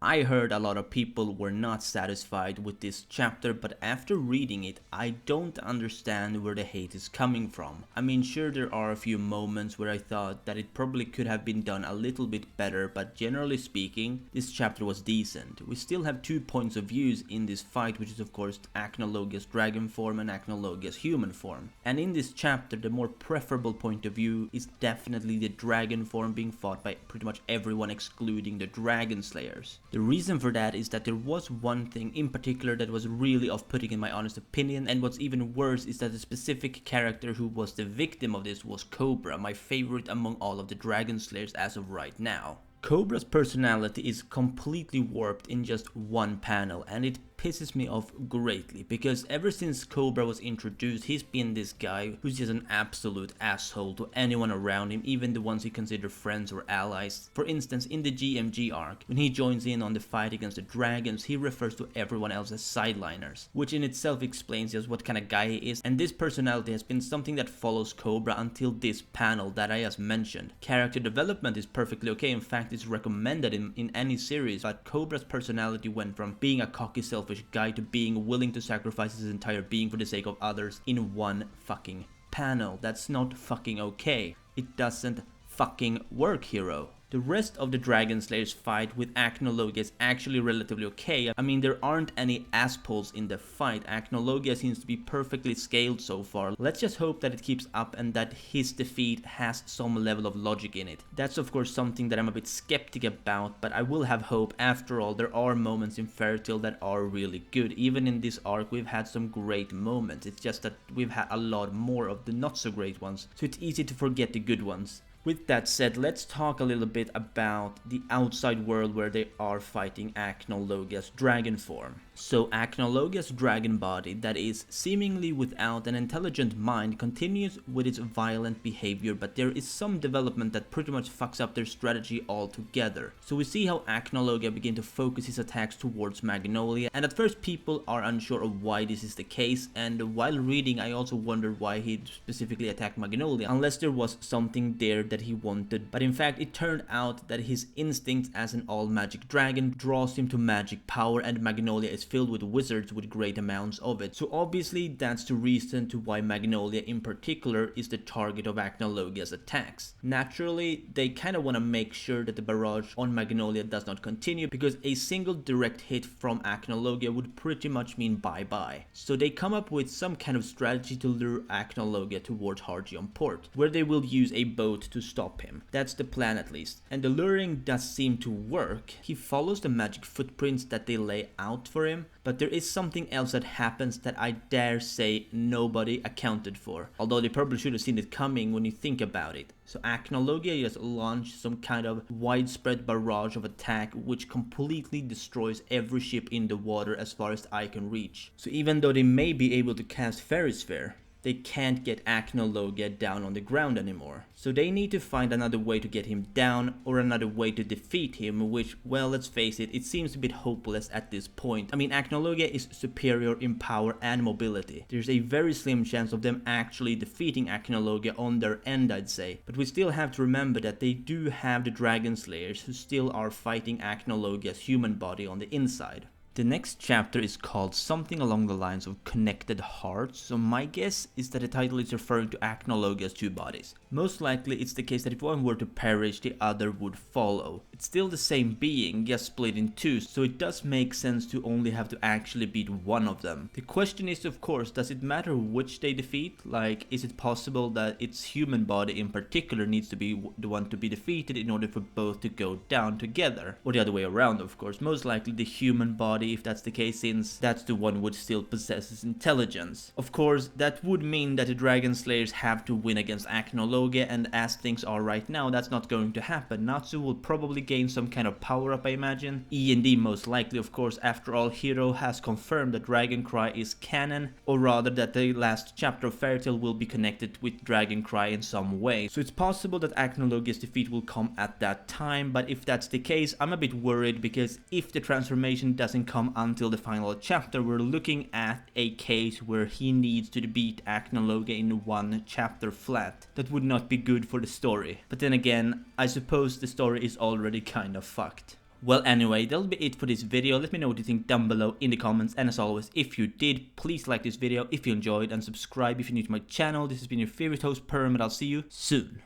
I heard a lot of people were not satisfied with this chapter, but after reading it, I don't understand where the hate is coming from. I mean, sure, there are a few moments where I thought that it probably could have been done a little bit better, but generally speaking, this chapter was decent. We still have 2 points of views in this fight, which is of course Acnologia's dragon form and Acnologia's human form. And in this chapter, the more preferable point of view is definitely the dragon form being fought by pretty much everyone excluding the dragon slayers. The reason for that is that there was one thing in particular that was really off-putting in my honest opinion, and what's even worse is that the specific character who was the victim of this was Cobra, my favorite among all of the dragon slayers as of right now. Cobra's personality is completely warped in just one panel, and it pisses me off greatly, because ever since Cobra was introduced, he's been this guy who's just an absolute asshole to anyone around him, even the ones he considers friends or allies. For instance, in the GMG arc, when he joins in on the fight against the dragons, he refers to everyone else as sideliners, which in itself explains just what kind of guy he is, and this personality has been something that follows Cobra until this panel that I just mentioned. Character development is perfectly okay, in fact it's recommended in any series, but Cobra's personality went from being a cocky selfish guy to being willing to sacrifice his entire being for the sake of others in one fucking panel. That's not fucking okay. It doesn't fucking work, hero. The rest of the Dragon Slayers fight with Acnologia is actually relatively okay. I mean, there aren't any asspulls in the fight. Acnologia seems to be perfectly scaled so far. Let's just hope that it keeps up and that his defeat has some level of logic in it. That's of course something that I'm a bit skeptic about, but I will have hope. After all, there are moments in Fairytale that are really good. Even in this arc, we've had some great moments. It's just that we've had a lot more of the not so great ones, so it's easy to forget the good ones. With that said, let's talk a little bit about the outside world where they are fighting Acnologia's dragon form. So Acnologia's dragon body, that is seemingly without an intelligent mind, continues with its violent behavior, but there is some development that pretty much fucks up their strategy altogether. So we see how Acnologia begin to focus his attacks towards Magnolia, and at first people are unsure of why this is the case, and while reading I also wondered why he specifically attacked Magnolia, unless there was something there that he wanted, but in fact it turned out that his instinct as an all-magic dragon draws him to magic power, and Magnolia is filled with wizards with great amounts of it. So obviously that's the reason to why Magnolia in particular is the target of Acnologia's attacks. Naturally, they kind of want to make sure that the barrage on Magnolia does not continue, because a single direct hit from Acnologia would pretty much mean bye-bye. So they come up with some kind of strategy to lure Acnologia towards Hargeon port, where they will use a boat to stop him. That's the plan at least. And the luring does seem to work. He follows the magic footprints that they lay out for him, but there is something else that happens that I dare say nobody accounted for. Although they probably should have seen it coming when you think about it. So Acnologia just launched some kind of widespread barrage of attack which completely destroys every ship in the water as far as the eye can reach. So even though they may be able to cast Fairy Sphere, they can't get Acnologia down on the ground anymore. So they need to find another way to get him down, or another way to defeat him, which, well, let's face it seems a bit hopeless at this point. I mean, Acnologia is superior in power and mobility. There's a very slim chance of them actually defeating Acnologia on their end, I'd say. But we still have to remember that they do have the Dragon Slayers who still are fighting Acnologia's human body on the inside. The next chapter is called something along the lines of Connected Hearts, so my guess is that the title is referring to Acnologia's two bodies. Most likely it's the case that if one were to perish, the other would follow. It's still the same being, just split in two, so it does make sense to only have to actually beat one of them. The question is, of course, does it matter which they defeat? Like, is it possible that its human body in particular needs to be the one to be defeated in order for both to go down together? Or the other way around, of course. Most likely the human body, if that's the case, since that's the one which still possesses intelligence. Of course, that would mean that the Dragon Slayers have to win against Acnologia, and as things are right now, that's not going to happen. Natsu will probably gain some kind of power-up, I imagine. E.N.D most likely, of course. After all, Hiro has confirmed that Dragon Cry is canon, or rather that the last chapter of Fairytale will be connected with Dragon Cry in some way. So it's possible that Acnologia's defeat will come at that time, but if that's the case, I'm a bit worried, because if the transformation doesn't come until the final chapter, we're looking at a case where he needs to beat Acnologia in one chapter flat. That would not be good for the story. But then again, I suppose the story is already kind of fucked. Well, anyway, that'll be it for this video. Let me know what you think down below in the comments, and as always, if you did, please like this video if you enjoyed, and subscribe if you're new to my channel. This has been your favorite host, Perm, and I'll see you soon.